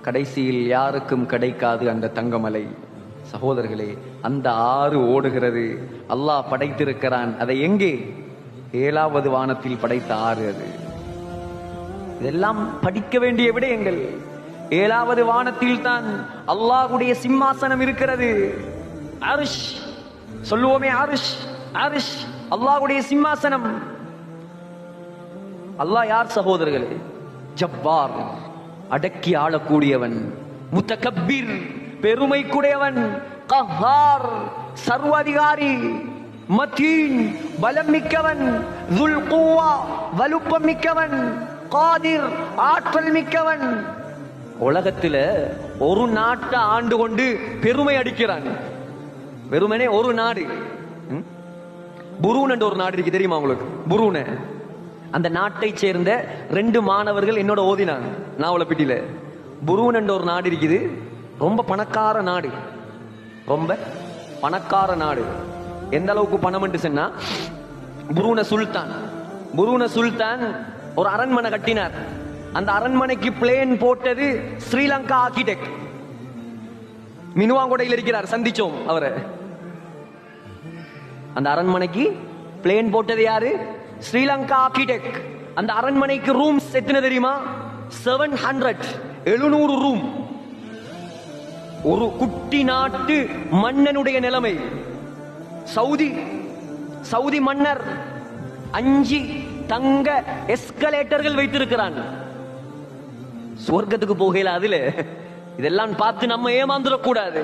கடைசியில் யாருக்கும் கிடைக்காது அந்த தங்கமலை. சகோதரர்களே, அந்த ஆறு ஓடுகிறது. அல்லாஹ் படைத்திருக்கிறான். அதை எங்கே? 7வது வானத்தில் படைத்த ஆறு அது. இதெல்லாம் படிக்க வேண்டிய விடயங்கள். 7வது வானத்தில் தான் அல்லாஹ்வுடைய சிம்மாசனம் இருக்கிறது. அர்ஷ் சொல்லுவோமே, அர்ஷ் அர்ஷ் அல்லாஹ்வுடைய சிம்மாசனம். அல்லாஹ் யார் சகோதரர்களே? ஜப்பார், அடக்கி ஆளக்கூடியவன். முத்தகப்பீர், பெருமைக்குடையவன். கஹார், சர்வாதிகாரி. மதீன், பலம் மிக்கவன். துல் குவா, வலுப்பம் மிக்கவன். காதிர், ஆற்றல் மிக்கவன். உலகத்துல ஒரு நாட்டை ஆண்டு கொண்டு பெருமை அடிக்கிறான். வெறுமனே ஒரு நாடு. புரூன் என்ற ஒரு நாடு இருக்கு, தெரியுமா உங்களுக்கு? புரூன். அந்த நாட்டை சேர்ந்த 2 மாணவர்கள் என்னோட ஓதினாங்க நாவலப்பிட்டியில. புரூன் என்ற ஒரு நாடு இருக்குது. ரொம்ப பணக்கார நாடு, ரொம்ப பணக்கார நாடு. எந்த அளவுக்கு பணம் என்று சொன்னா, புரூன சுல்தான் ஒரு அரண்மனை கட்டினார். அந்த அரண்மனைக்கு பிளேன் போட்டது ஸ்ரீலங்கா ஆர்கிடெக்ட். மினுவாங்கொடையில் இருக்கிறார், சந்திச்சோம் அவரை. அந்த அரண்மனைக்கு பிளேன் போட்டது யாரு? ஸ்ரீலங்கா ஆர்கிடெக்ட். அந்த அரண்மனைக்கு ரூம்ஸ் எத்தனை தெரியுமா? 700 ரூம். ஒரு குட்டி நாட்டு மன்னனுடைய நிலைமை. சவுதி மன்னர் 5 தங்க எஸ்கலேட்டர்கள் வைத்திருக்கிறான். சொர்க்கத்துக்கு போகல. அதுல இதெல்லாம் பார்த்து நம்ம ஏமாந்துடக்கூடாது.